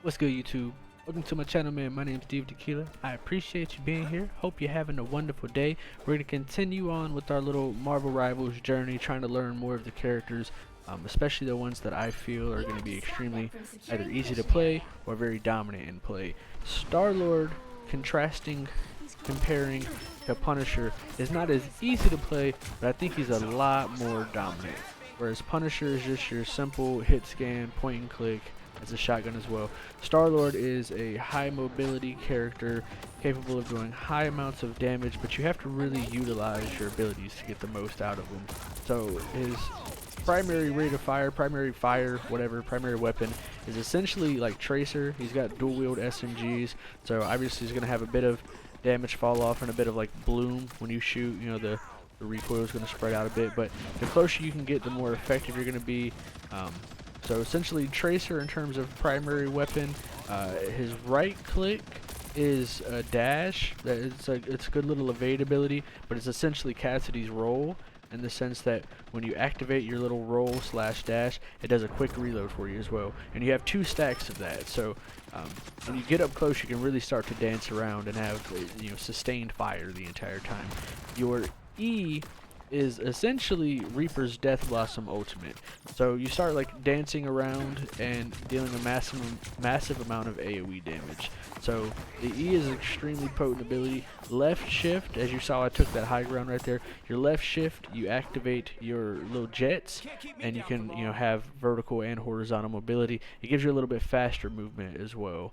What's good, YouTube? Welcome to my channel, man. My name's divatequila. I appreciate you being here. Hope you're having a wonderful day. We're going to continue on with our little Marvel Rivals journey, trying to learn more of the characters, especially the ones that I feel are going to be extremely either easy to play or very dominant in play. Starlord, comparing to Punisher, is not as easy to play, but I think he's a lot more dominant. Whereas Punisher is just your simple hit scan, point and click, as a shotgun as well. Starlord is a high mobility character capable of doing high amounts of damage, but you have to really utilize your abilities to get the most out of him. So his primary rate of fire, primary weapon is essentially like Tracer. He's got dual-wield SMGs, so obviously he's going to have a bit of damage fall off and a bit of like bloom when you shoot. You know, the recoil is going to spread out a bit, but the closer you can get, the more effective you're going to be. So essentially, Tracer in terms of primary weapon, his right click is a dash. It's a good little evade ability, but it's essentially Cassidy's roll in the sense that when you activate your little roll slash dash, it does a quick reload for you as well. And you have 2 stacks of that. So when you get up close, you can really start to dance around and have sustained fire the entire time. Your E is essentially Reaper's Death Blossom ultimate. So you start like dancing around and dealing a massive amount of AoE damage. So the E is an extremely potent ability. Left shift, as you saw, I took that high ground right there. Your left shift, you activate your little jets, and you can have vertical and horizontal mobility. It gives you a little bit faster movement as well.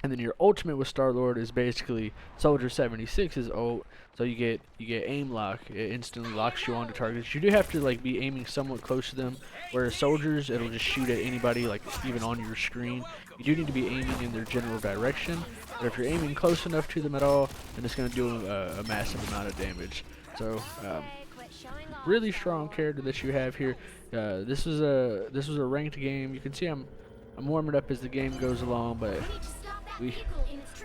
And then your ultimate with Starlord is basically Soldier 76's ult, so you get aim lock. It instantly locks you onto targets. You do have to like be aiming somewhat close to them, whereas soldiers, it'll just shoot at anybody, like even on your screen. You do need to be aiming in their general direction, but if you're aiming close enough to them at all, then it's going to do a massive amount of damage. So really strong character that you have here. This was a ranked game. You can see I'm warming up as the game goes along, but we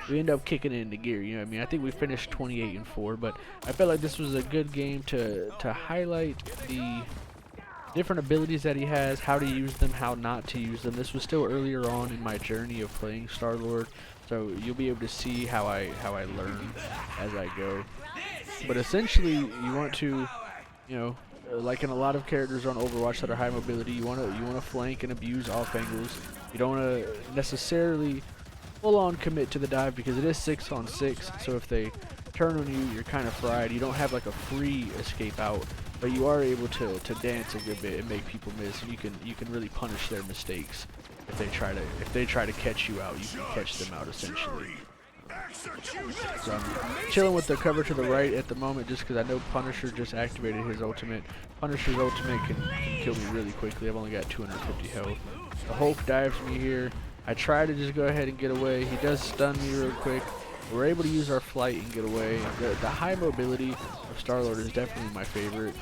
end up kicking it into gear. You know what I mean? I think we finished 28-4, but I felt like this was a good game to highlight the different abilities that he has, how to use them, how not to use them. This was still earlier on in my journey of playing Starlord, so you'll be able to see how I learn as I go. But essentially, you want to, like in a lot of characters on Overwatch that are high mobility, you want to flank and abuse off angles. You don't want to necessarily full-on commit to the dive because it is 6-on-6, so if they turn on you, you're kind of fried. You don't have like a free escape out, but you are able to dance a good bit and make people miss. You can really punish their mistakes if they try to catch you out. You can catch them out essentially. So I'm chilling with the cover to the right at the moment just because I know Punisher just activated his ultimate. Punisher's ultimate can kill me really quickly. I've only got 250 health. The Hulk dives me here. I try to just go ahead and get away. He does stun me real quick. We're able to use our flight and get away. The high mobility of Starlord is definitely my favorite.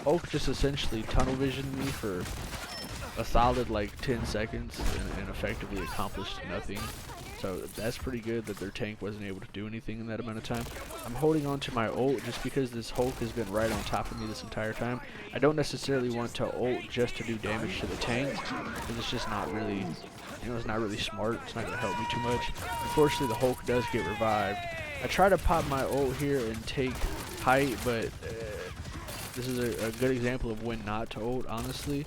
Hulk just essentially tunnel visioned me for a solid like 10 seconds and effectively accomplished nothing. So that's pretty good that their tank wasn't able to do anything in that amount of time. I'm holding on to my ult just because this Hulk has been right on top of me this entire time. I don't necessarily want to ult just to do damage to the tank because it's just not really, it's not really smart. It's not going to help me too much. Unfortunately, the Hulk does get revived. I try to pop my ult here and take height, but this is a good example of when not to ult, honestly.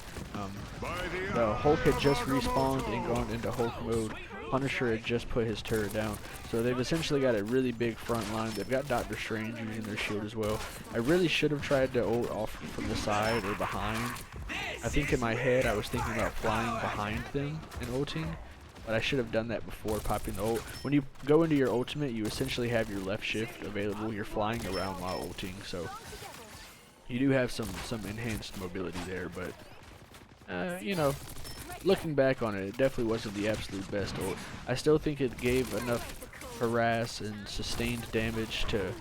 The Hulk had just respawned and gone into Hulk mode. Punisher had just put his turret down, so they've essentially got a really big front line. They've got Dr. Strange using their shield as well. I really should have tried to ult off from the side or behind. I think in my head I was thinking about flying behind them and ulting, but I should have done that before popping the ult. When you go into your ultimate, you essentially have your left shift available. You're flying around while ulting, so you do have some enhanced mobility there, but looking back on it, it definitely wasn't the absolute best ult. I still think it gave enough harass and sustained damage to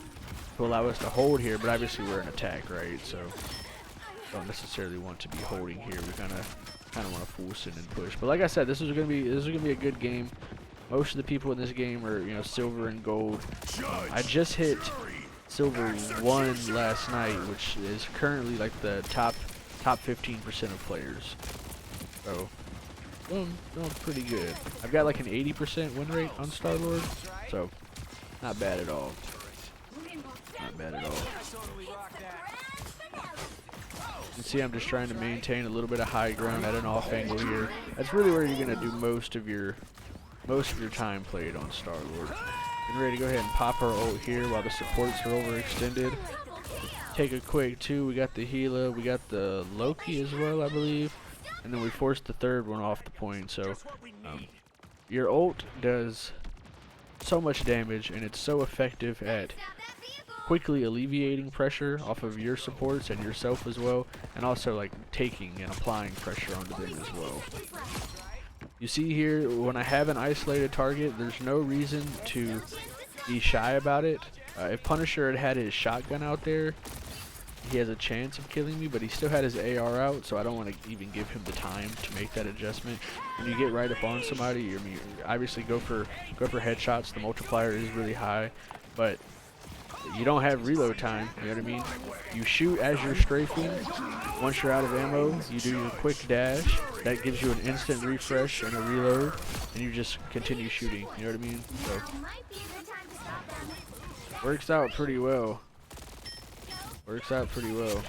allow us to hold here, but obviously we're in attack, right? So don't necessarily want to be holding here. We kind of want to force it and push. But like I said, this is gonna be a good game. Most of the people in this game are silver and gold. I just hit silver 1 last night, which is currently like the top 15% of players. So doing pretty good. I've got like an 80% win rate on Starlord, so not bad at all. Not bad at all. You can see I'm just trying to maintain a little bit of high ground at an off angle here. That's really where you're gonna do most of your time played on Starlord. Getting ready to go ahead and pop our ult here while the supports are overextended. Take a quick two. We got the Gila, we got the Loki as well, I believe, and then we forced the third one off the point. So your ult does so much damage, and it's so effective at quickly alleviating pressure off of your supports and yourself as well, and also like taking and applying pressure onto them as well. You see here, when I have an isolated target, there's no reason to be shy about it. If Punisher had his shotgun out there, he has a chance of killing me, but he still had his AR out, so I don't want to even give him the time to make that adjustment. When you get right up on somebody, you obviously go for headshots. The multiplier is really high, but you don't have reload time, you know what I mean? You shoot as you're strafing. Once you're out of ammo, you do your quick dash. That gives you an instant refresh and a reload, and you just continue shooting, you know what I mean? So, works out pretty well. Works out pretty well.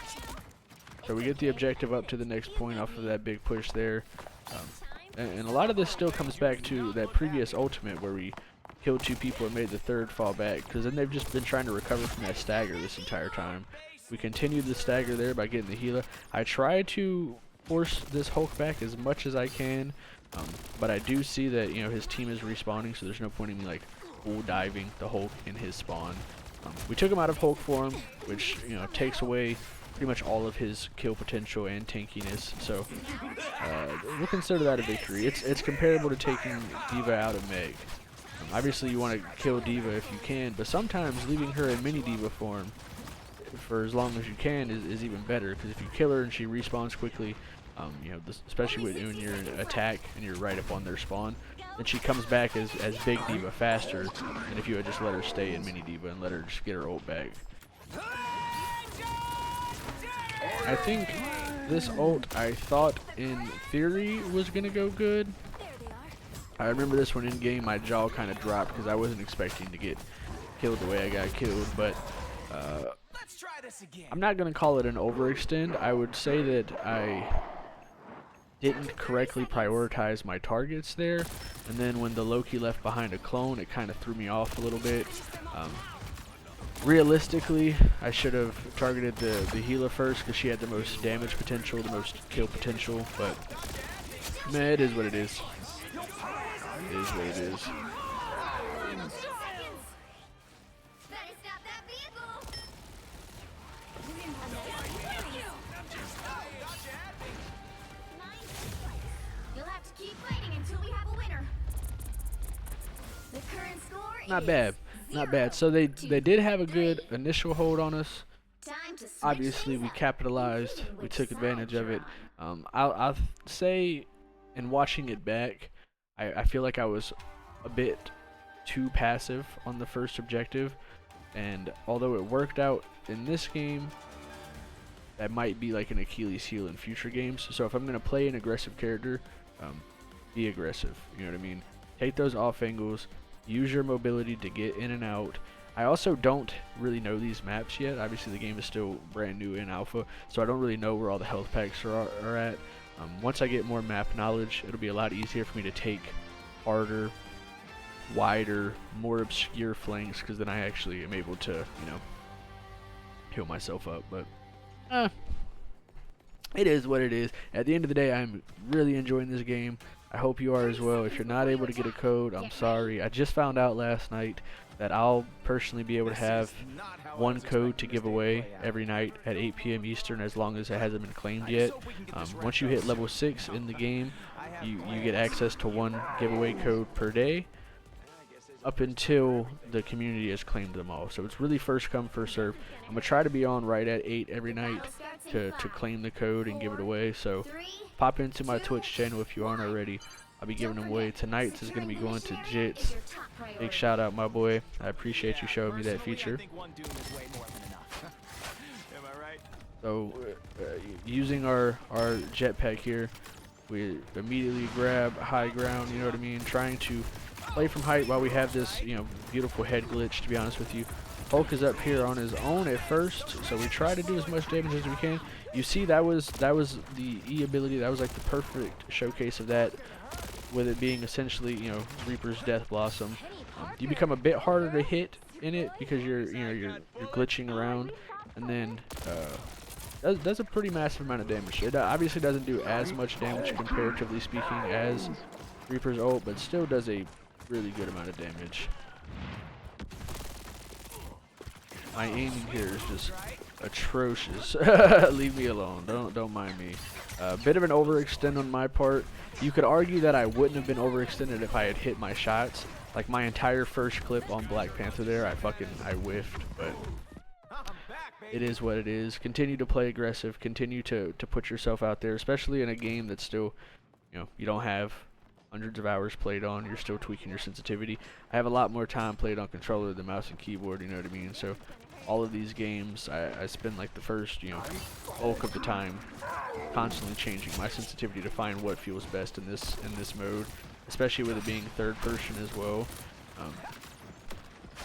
So we get the objective up to the next point off of that big push there. And a lot of this still comes back to that previous ultimate where we killed two people and made the third fall back, because then they've just been trying to recover from that stagger this entire time. We continued the stagger there by getting the Gila. I try to force this Hulk back as much as I can, but I do see that, you know, his team is respawning, so there's no point in me like full diving the Hulk in his spawn. We took him out of Hulk form, which, you know, takes away pretty much all of his kill potential and tankiness, so we'll consider that a victory. It's comparable to taking D.Va out of Meg. Obviously you want to kill D.Va if you can, but sometimes leaving her in mini D.Va form for as long as you can is even better, because if you kill her and she respawns quickly, you know, especially when you're in attack and you're right up on their spawn, then she comes back as big D.Va faster than if you had just let her stay in mini D.Va and let her just get her ult back. I think this ult, I thought in theory was going to go good. I remember this one in game, my jaw kind of dropped because I wasn't expecting to get killed the way I got killed, but I'm not going to call it an overextend. I would say that I didn't correctly prioritize my targets there, and then when the Loki left behind a clone, it kind of threw me off a little bit. Realistically, I should have targeted the Gila first because she had the most damage potential, the most kill potential, but man, it is what it is. It is what it is. Not bad, not bad. So they did have a good initial hold on us. Obviously, we capitalized. We took advantage of it. I'll say, in watching it back, I feel like I was a bit too passive on the first objective, and although it worked out in this game, that might be like an Achilles heel in future games. So if I'm going to play an aggressive character, be aggressive, you know what I mean? Take those off angles, use your mobility to get in and out. I also don't really know these maps yet. Obviously the game is still brand new in alpha, so I don't really know where all the health packs are at. Once I get more map knowledge, it'll be a lot easier for me to take harder, wider, more obscure flanks, because then I actually am able to, you know, heal myself up. But it is what it is. At the end of the day, I'm really enjoying this game. I hope you are as well. If you're not able to get a code, I'm sorry. I just found out last night that I'll personally be able to have one code to give away every night at 8 p.m. Eastern, as long as it hasn't been claimed yet. Once you hit level 6 in the game, you get access to one giveaway code per day up until the community has claimed them all. So it's really first come, first serve. I'm going to try to be on right at 8 every night to claim the code and give it away. So pop into my Twitch channel if you aren't already. I'll be giving them away. Tonight's is going to be going to Jits. Big shout out, my boy. I appreciate you showing me that feature. So using our jetpack here, We immediately grab high ground, you know what I mean? Trying to play from height while we have this, you know, beautiful head glitch, to be honest with you. Hulk is up here on his own at first, so we try to do as much damage as we can. You see, that was the E ability. That was like the perfect showcase of that, with it being essentially, you know, Reaper's Death Blossom. You become a bit harder to hit in it because you're glitching around, and then does a pretty massive amount of damage. It obviously doesn't do as much damage comparatively speaking as Reaper's ult, but still does a really good amount of damage. My aiming here is just atrocious. Leave me alone. Don't mind me. Bit of an overextend on my part. You could argue that I wouldn't have been overextended if I had hit my shots. Like my entire first clip on Black Panther there, I whiffed, but it is what it is. Continue to play aggressive. Continue to put yourself out there, especially in a game that's still, you know, you don't have hundreds of hours played on. You're still tweaking your sensitivity. I have a lot more time played on controller than mouse and keyboard, you know what I mean? So all of these games, I spend like the first, you know, bulk of the time constantly changing my sensitivity to find what feels best in this mode, especially with it being third person as well.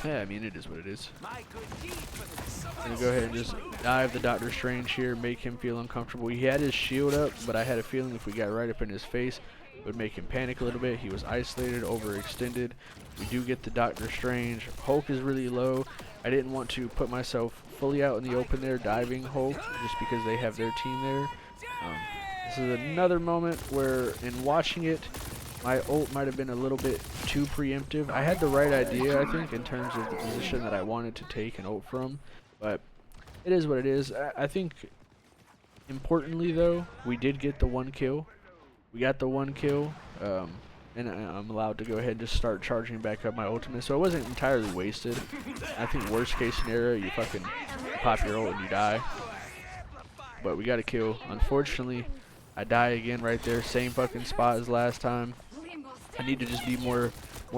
Yeah, I mean, it is what it is. I'm gonna go ahead and just dive the Doctor Strange here, make him feel uncomfortable. He had his shield up, but I had a feeling if we got right up in his face, it would make him panic a little bit. He was isolated, overextended. We do get the Doctor Strange. Hulk is really low. I didn't want to put myself fully out in the open there diving Hulk, just because they have their team there. This is another moment where, in watching it, my ult might have been a little bit too preemptive. I had the right idea, I think, in terms of the position that I wanted to take an ult from, but it is what it is. I think, importantly though, we did get the one kill. We got the one kill, and I'm allowed to go ahead and just start charging back up my ultimate, so it wasn't entirely wasted. I think worst case scenario, you fucking pop your ult and you die. But we got a kill. Unfortunately, I die again right there, same fucking spot as last time. I need to just be more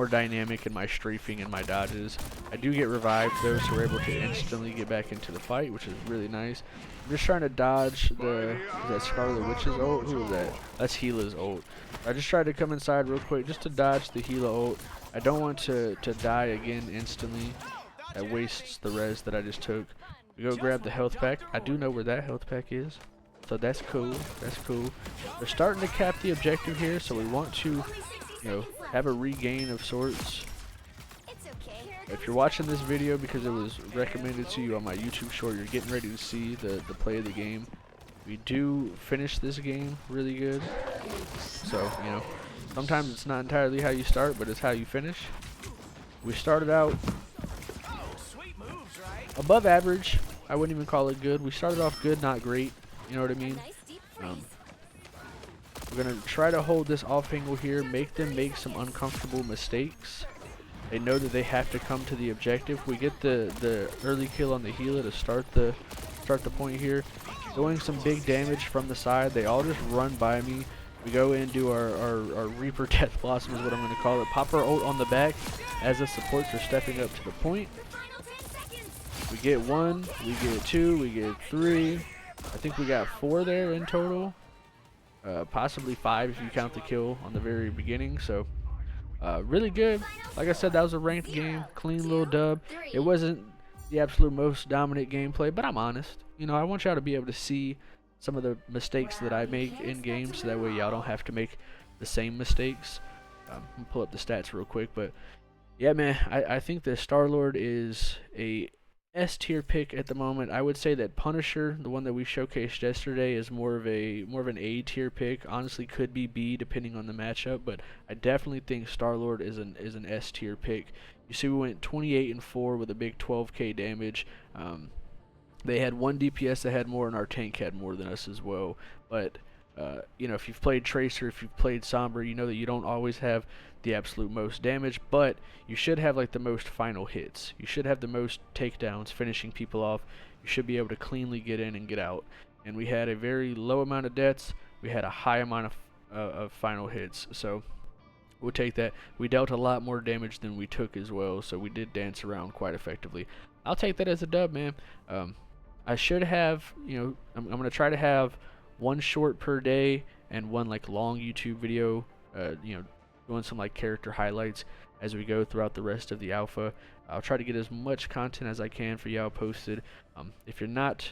dynamic in my strafing and my dodges. I do get revived though, so we're able to instantly get back into the fight, which is really nice. I'm just trying to dodge is that Scarlet Witch's ult? Who is that? That's Gila's ult. I just tried to come inside real quick just to dodge the Gila ult. I don't want to die again instantly. That wastes the res that I just took. We go grab the health pack. I do know where that health pack is, so that's cool. That's cool. They're starting to cap the objective here, so we want to, you know, have a regain of sorts. If you're watching this video because it was recommended to you on my YouTube short, you're getting ready to see the play of the game. We do finish this game really good. So, you know, sometimes it's not entirely how you start, but it's how you finish. We started out above average. I wouldn't even call it good. We started off good, not great. You know what I mean? We're going to try to hold this off angle here, make them make some uncomfortable mistakes. They know that they have to come to the objective. We get the early kill on the Gila to start the point here. Doing some big damage from the side. They all just run by me. We go in and do our Reaper Death Blossom is what I'm going to call it. Pop our ult on the back as the supports are stepping up to the point. We get 1, we get 2, we get 3. I think we got 4 there in total. Possibly 5 if you count the kill on the very beginning. So really good. Like I said, that was a ranked game. Clean little dub. It wasn't the absolute most dominant gameplay, but I'm honest. You know, I want y'all to be able to see some of the mistakes that I make in games, so that way y'all don't have to make the same mistakes. I'm gonna pull up the stats real quick, but yeah, man, I think that Starlord is a S tier pick at the moment. I would say that Punisher, the one that we showcased yesterday, is more of an A tier pick. Honestly, could be B depending on the matchup, but I definitely think Starlord is an S tier pick. You see, we went 28-4 with a big 12k damage. They had 1 DPS that had more, and our tank had more than us as well. But you know, if you've played Tracer, if you've played Sombra, you know that you don't always have the absolute most damage, but you should have like the most final hits. You should have the most takedowns, finishing people off. You should be able to cleanly get in and get out. And we had a very low amount of deaths. We had a high amount of final hits. So we'll take that. We dealt a lot more damage than we took as well, so we did dance around quite effectively. I'll take that as a dub, man. I should have, you know, I'm going to try to have 1 short per day and one like long YouTube video, doing some like character highlights as we go throughout the rest of the alpha. I'll try to get as much content as I can for y'all posted. If you're not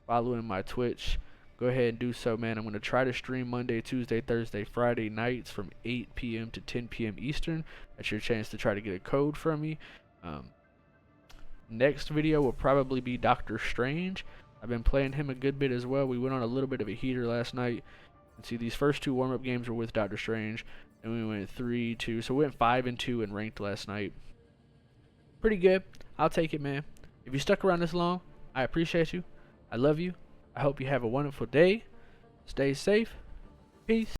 following my Twitch, go ahead and do so, man. I'm going to try to stream Monday, Tuesday, Thursday, Friday nights from 8 p.m. to 10 p.m. Eastern. That's your chance to try to get a code from me. Next video will probably be Doctor Strange. I've been playing him a good bit as well. We went on a little bit of a heater last night. You can see these first 2 warm-up games were with Doctor Strange, and we went 3-2. So we went 5-2 in ranked last night. Pretty good. I'll take it, man. If you stuck around this long, I appreciate you. I love you. I hope you have a wonderful day. Stay safe. Peace.